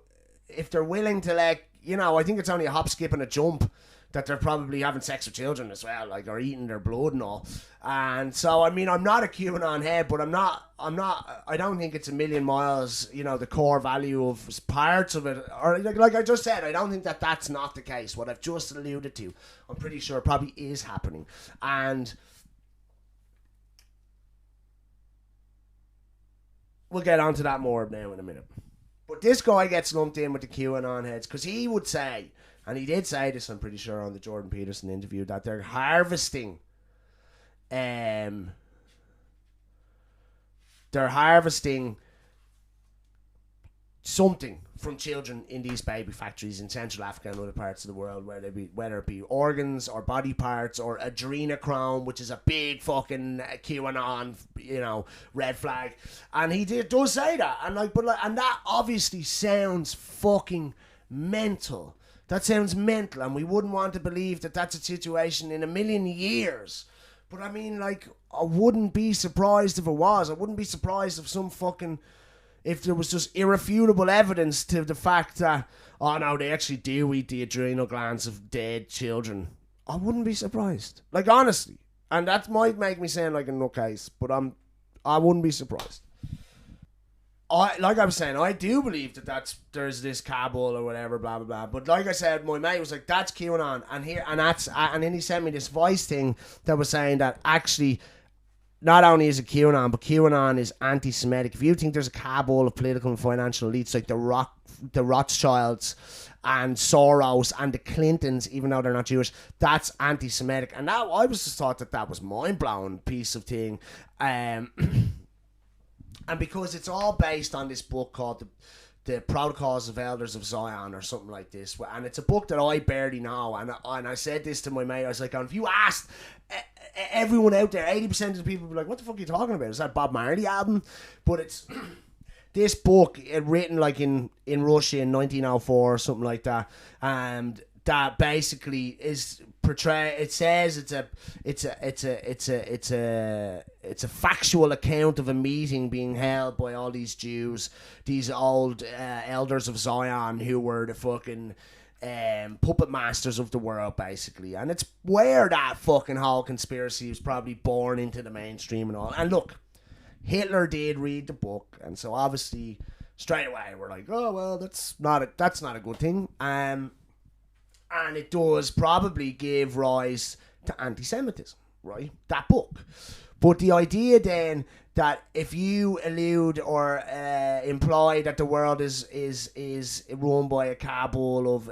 if they're willing to, like, you know, I think it's only a hop, skip and a jump that they're probably having sex with children as well, like, or eating their blood and all. And so, I mean, I'm not a QAnon head, but I don't think it's a million miles, you know, the core value of parts of it. Or, like I just said, I don't think that that's not the case. What I've just alluded to, I'm pretty sure probably is happening. And we'll get onto that more now in a minute. But this guy gets lumped in with the QAnon heads because he would say, and he did say this, I'm pretty sure, on the Jordan Peterson interview, that they're harvesting something from children in these baby factories in Central Africa and other parts of the world, whether it be organs or body parts or adrenochrome, which is a big fucking QAnon, you know, red flag. And he does say that, and and that obviously sounds fucking mental. That sounds mental, and we wouldn't want to believe that that's a situation in a million years. But I mean, like, I wouldn't be surprised if it was. I wouldn't be surprised if there was just irrefutable evidence to the fact that, oh no, they actually do eat the adrenal glands of dead children. I wouldn't be surprised. Like, honestly. And that might make me sound like a nutcase, but I wouldn't be surprised. Like I was saying, I do believe that there's this cabal or whatever, blah blah blah. But like I said, my mate was like, "That's QAnon," and then he sent me this voice thing that was saying that actually, not only is it QAnon, but QAnon is anti-Semitic. If you think there's a cabal of political and financial elites like the Rothschilds and Soros and the Clintons, even though they're not Jewish, that's anti-Semitic. And that I was just thought that was mind-blowing piece of thing. And because it's all based on this book called the Protocols of Elders of Zion or something like this. And it's a book that I barely know. And I said this to my mate. I was like, if you asked everyone out there, 80% of the people would be like, what the fuck are you talking about? Is that Bob Marley album? But it's this book written like in Russia in 1904 or something like that. And that basically is portray. It says it's a factual account of a meeting being held by all these Jews, these old elders of Zion who were the fucking puppet masters of the world, basically. And it's where that fucking whole conspiracy was probably born into the mainstream and all. And look, Hitler did read the book, and so obviously straight away we're like, oh well, that's not a good thing. And it does probably give rise to anti-Semitism, right? That book. But the idea then that if you allude or imply that the world is run by a cabal of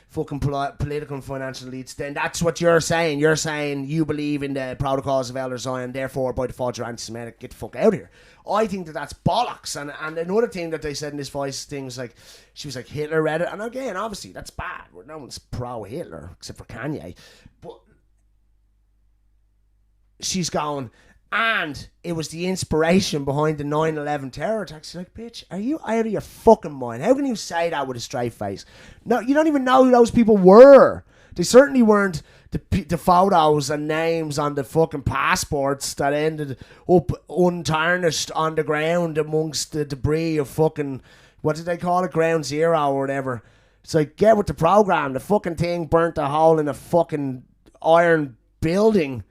fucking political and financial elites, then that's what you're saying. You're saying you believe in the Protocols of Elder Zion, therefore by default you're anti-Semitic. Get the fuck out of here. I think that's bollocks. And another thing that they said in this voice thing was like, she was like, Hitler read it. And again, obviously, that's bad. No one's pro-Hitler, except for Kanye. But she's going, and it was the inspiration behind the 9/11 terror attacks. She's like, bitch, are you out of your fucking mind? How can you say that with a straight face? No, you don't even know who those people were. They certainly weren't the photos and names on the fucking passports that ended up untarnished on the ground amongst the debris of fucking, what did they call it, Ground Zero or whatever. It's like, get with the program. The fucking thing burnt a hole in a fucking iron building.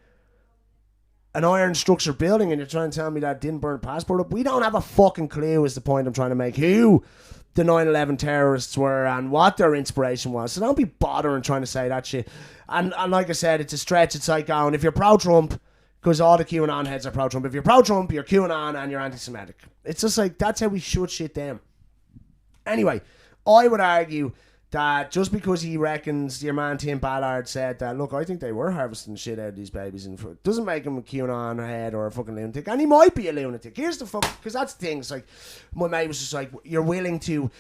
an iron structured building and you're trying to tell me that didn't burn passport up. We don't have a fucking clue is the point I'm trying to make. Who the 9/11 terrorists were and what their inspiration was. So don't be bothering trying to say that shit. And like I said, it's a stretch. It's like going, if you're pro-Trump, because all the QAnon heads are pro-Trump. If you're pro-Trump, you're QAnon and you're anti-Semitic. It's just like, that's how we shut shit down. Anyway, I would argue that just because he reckons your man Tim Ballard said that, look, I think they were harvesting shit out of these babies, and doesn't make him a QAnon head or a fucking lunatic, and he might be a lunatic. Here's the fuck, because that's the thing. It's like, my mate was just like, you're willing to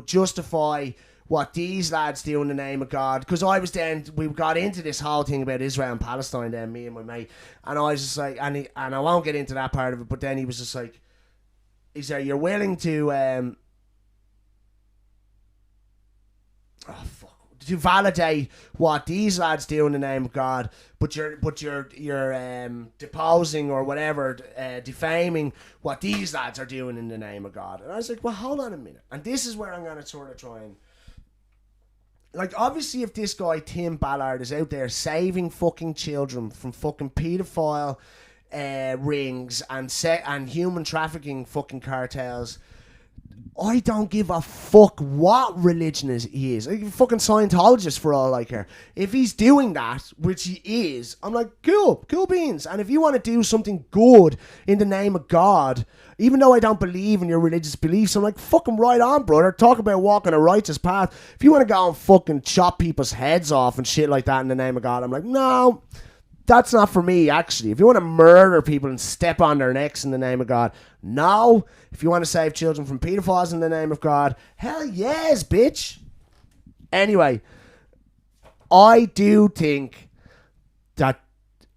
justify what these lads do in the name of God. Because we got into this whole thing about Israel and Palestine then, me and my mate, and I was just like, and I won't get into that part of it, but then he was just like, he said, you're willing to to validate what these lads do in the name of God, but you're deposing or whatever, defaming what these lads are doing in the name of God. And I was like, well, hold on a minute. And this is where I'm going to sort of try and, like, obviously if this guy Tim Ballard is out there saving fucking children from fucking paedophile rings and human trafficking fucking cartels, I don't give a fuck what religion he is. Like a fucking Scientologist for all I care. If he's doing that, which he is, I'm like, cool beans. And if you want to do something good in the name of God, even though I don't believe in your religious beliefs, I'm like, fucking right on, brother. Talk about walking a righteous path. If you want to go and fucking chop people's heads off and shit like that in the name of God, I'm like, no, that's not for me, actually. If you want to murder people and step on their necks in the name of God, no. If you want to save children from pedophiles in the name of God, hell yes, bitch. Anyway, I do think that,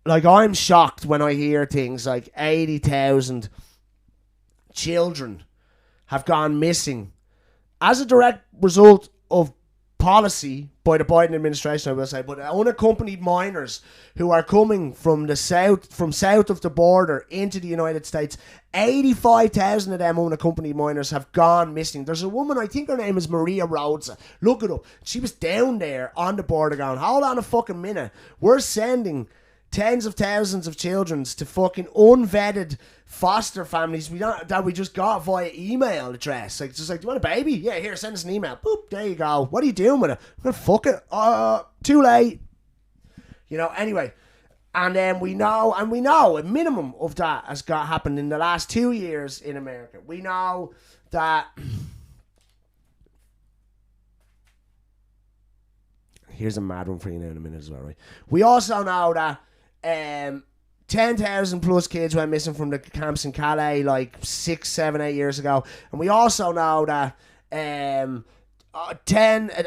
like, I'm shocked when I hear things like 80,000 children have gone missing as a direct result of policy by the Biden administration, I will say, but unaccompanied minors who are coming from south of the border into the United States. 85,000 of them unaccompanied minors have gone missing. There's a woman, I think her name is Maria Rosa. Look it up. She was down there on the border going, hold on a fucking minute. We're sending tens of thousands of children to fucking unvetted foster families that we just got via email address. Like, just like, do you want a baby? Yeah, here, send us an email. Boop, there you go. What are you doing with it? I'm gonna fuck it. Too late. You know, anyway. And then we know a minimum of that has happened in the last 2 years in America. We know that... Here's a mad one for you now in a minute as well, right? We also know that 10,000 plus kids went missing from the camps in Calais like 6, 7, 8 years ago. And we also know that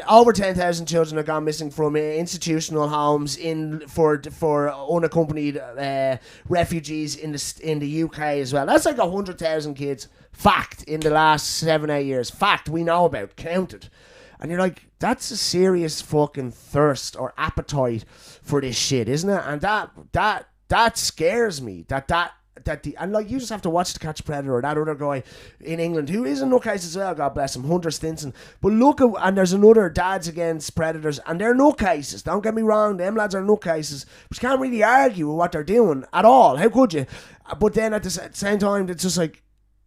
over 10,000 children have gone missing from institutional homes for unaccompanied refugees in the UK as well. That's like 100,000 kids. Fact, in the last 7, 8 years. Fact, we know about, counted. And you're like, that's a serious fucking thirst or appetite for this shit, isn't it? And that scares me. And like, you just have to watch The Catch a Predator, or that other guy in England who is in nutcases as well, God bless him, Hunter Stinson. But look at, and there's another Dads Against Predators, and they're nutcases. Don't get me wrong, them lads are nutcases. But you can't really argue with what they're doing at all. How could you? But then at the same time, it's just like,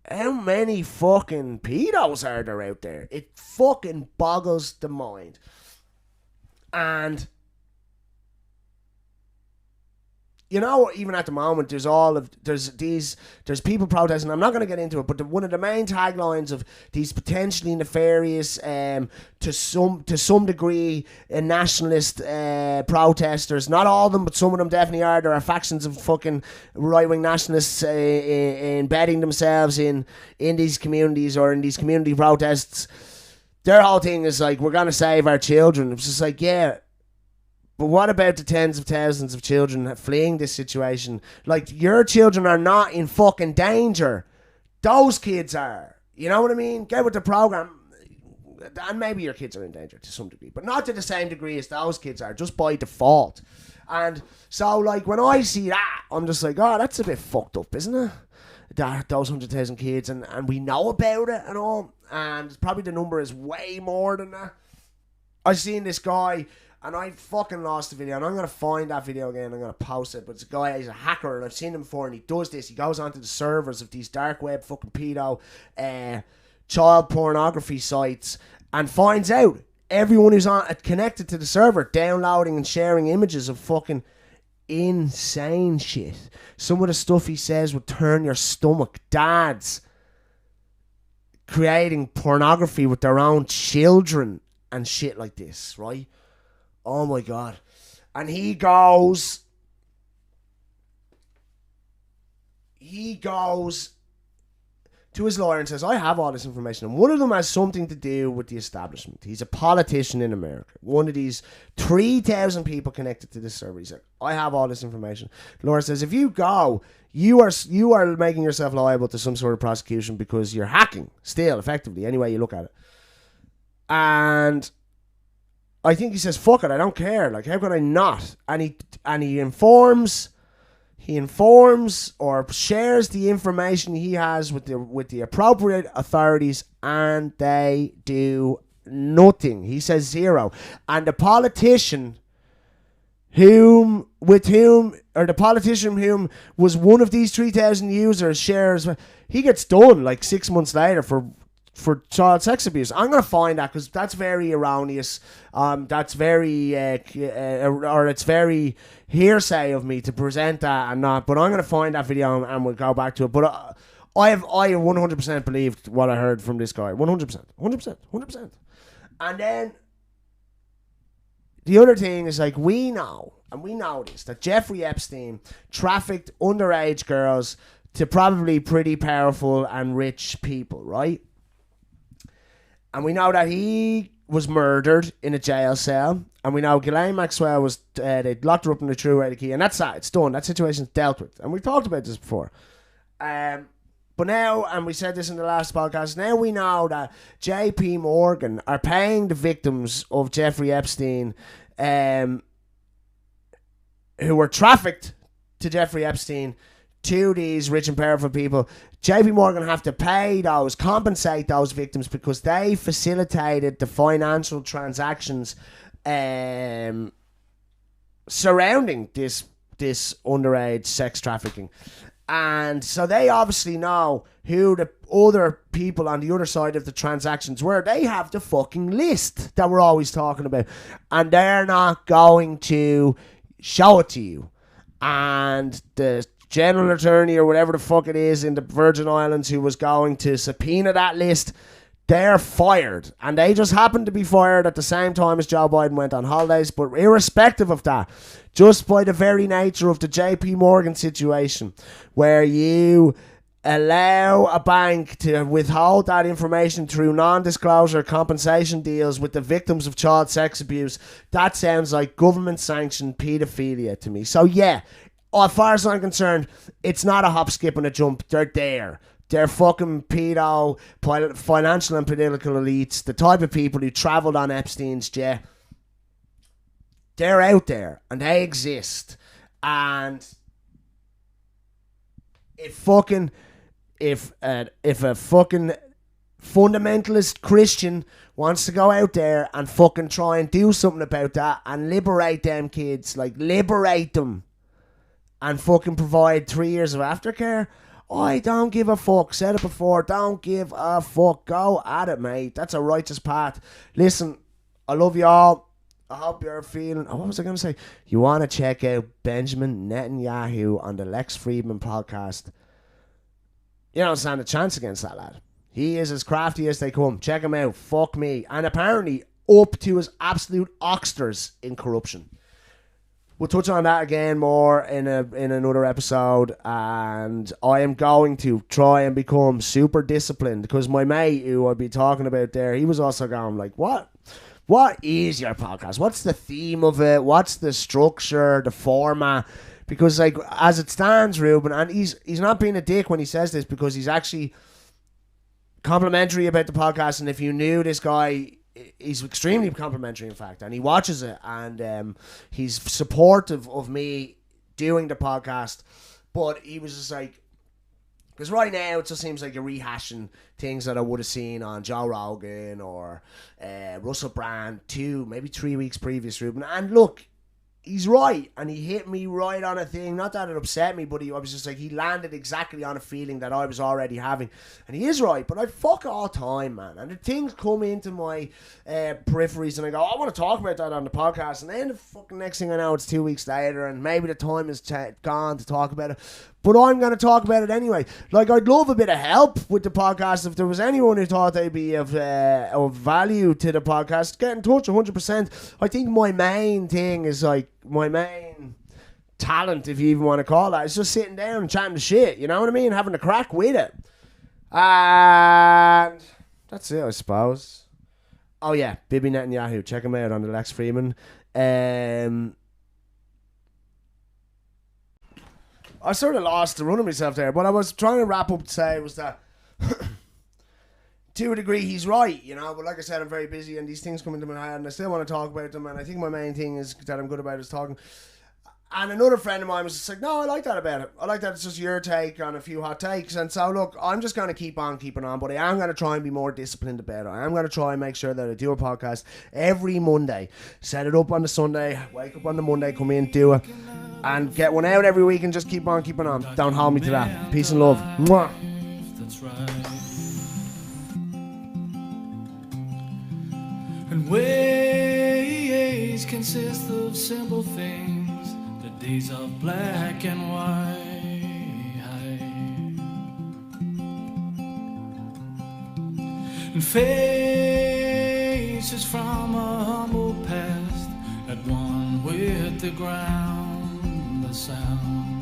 how many fucking pedos are there out there? It fucking boggles the mind. And you know, even at the moment, there's people protesting. I'm not going to get into it, but one of the main taglines of these potentially nefarious, to some degree, nationalist protesters. Not all of them, but some of them definitely are. There are factions of fucking right-wing nationalists embedding themselves in these communities or in these community protests. Their whole thing is like, we're going to save our children. It's just like, yeah. But what about the tens of thousands of children fleeing this situation? Like, your children are not in fucking danger. Those kids are. You know what I mean? Get with the program. And maybe your kids are in danger to some degree, but not to the same degree as those kids are, just by default. And so, like, when I see that, I'm just like, oh, that's a bit fucked up, isn't it? Those 100,000 kids, and we know about it and all. And probably the number is way more than that. I seen this guy And I fucking lost the video, and I'm going to find that video again. I'm going to post it. But it's a guy, he's a hacker, and I've seen him before, and he does this. He goes onto the servers of these dark web fucking pedo child pornography sites and finds out everyone who's connected to the server downloading and sharing images of fucking insane shit. Some of the stuff he says would turn your stomach. Dads creating pornography with their own children and shit like this, right? Oh my God. And he goes to his lawyer and says, I have all this information, and one of them has something to do with the establishment. He's a politician in America. One of these 3,000 people connected to this server. He said, I have all this information. The lawyer says, if you go, you are making yourself liable to some sort of prosecution because you're hacking, still, effectively, any way you look at it. And I think he says, fuck it, I don't care. Like, how could I not? And he informs or shares the information he has with the appropriate authorities, and they do nothing. He says zero. And the politician whom was one of these 3,000 users shares, he gets done like 6 months later for child sex abuse. I'm going to find that because that's very erroneous. That's very, or it's very hearsay of me to present that and not. But I'm going to find that video and we'll go back to it. But I 100% believed what I heard from this guy. 100%. And then the other thing is, like, we know this, that Jeffrey Epstein trafficked underage girls to probably pretty powerful and rich people, right? And we know that he was murdered in a jail cell. And we know Ghislaine Maxwell was, they locked her up in the true way key. And that's that. It's done. That situation's dealt with. And we talked about this before. But now, and we said this in the last podcast, now we know that JP Morgan are paying the victims of Jeffrey Epstein, who were trafficked to Jeffrey Epstein, to these rich and powerful people. JP Morgan have to compensate those victims because they facilitated the financial transactions surrounding this underage sex trafficking. And so they obviously know who the other people on the other side of the transactions were. They have the fucking list that we're always talking about. And they're not going to show it to you. And the general attorney or whatever the fuck it is in the Virgin Islands who was going to subpoena that list, they're fired. And they just happened to be fired at the same time as Joe Biden went on holidays. But irrespective of that, just by the very nature of the JP Morgan situation, where you allow a bank to withhold that information through non-disclosure compensation deals with the victims of child sex abuse, that sounds like government-sanctioned paedophilia to me. So yeah, as far as I'm concerned, it's not a hop, skip, and a jump. They're there. They're fucking pedo, financial and political elites, the type of people who travelled on Epstein's jet. They're out there, and they exist. And if a fucking fundamentalist Christian wants to go out there and fucking try and do something about that and liberate them kids, like liberate them, and fucking provide 3 years of aftercare, I don't give a fuck. Said it before, don't give a fuck. Go at it, mate. That's a righteous path. Listen, I love y'all. I hope you're feeling... what was I going to say? You want to check out Benjamin Netanyahu on the Lex Friedman podcast. You don't stand a chance against that lad. He is as crafty as they come. Check him out. Fuck me. And apparently up to his absolute oxters in corruption. We'll touch on that again more in another episode, and I am going to try and become super disciplined, because my mate who I'd be talking about there, he was also going like, what is your podcast? What's the theme of it? What's the structure, the format? Because like as it stands, Ruben, and he's not being a dick when he says this, because he's actually complimentary about the podcast, and if you knew this guy, he's extremely complimentary, in fact, and he watches it, and he's supportive of me doing the podcast. But he was just like, Because right now it just seems like you're rehashing things that I would have seen on Joe Rogan or Russell Brand 2, maybe 3 weeks previous, Ruben. And look, he's right, and he hit me right on a thing. Not that it upset me, but I was just like, he landed exactly on a feeling that I was already having. And he is right, but I fuck all time, man. And the things come into my peripheries, and I go, I want to talk about that on the podcast. And then the fucking next thing I know, it's 2 weeks later, and maybe the time is gone to talk about it. But I'm going to talk about it anyway. Like, I'd love a bit of help with the podcast. If there was anyone who thought they'd be of value to the podcast, get in touch 100%. I think my main thing is, like, my main talent, if you even want to call that, is just sitting down and chatting the shit. You know what I mean? Having a crack with it. And that's it, I suppose. Oh, yeah. Bibi Netanyahu. Check him out on the Lex Freeman. I sort of lost the run of myself there, but I was trying to wrap up to say was that to a degree he's right, you know, but like I said, I'm very busy and these things come into my head and I still want to talk about them, and I think my main thing is that I'm good about is talking. And another friend of mine was just like, no, I like that about it. I like that it's just your take on a few hot takes. And so, look, I'm just going to keep on keeping on, but I am going to try and be more disciplined about it. I am going to try and make sure that I do a podcast every Monday. Set it up on the Sunday, wake up on the Monday, come in, do it, and get one out every week and just keep on keeping on. Don't hold me to that. Peace and love. Mwah. That's right. And ways consist of simple things. The days of black and white. And faces from a humble past at one with the ground, the sound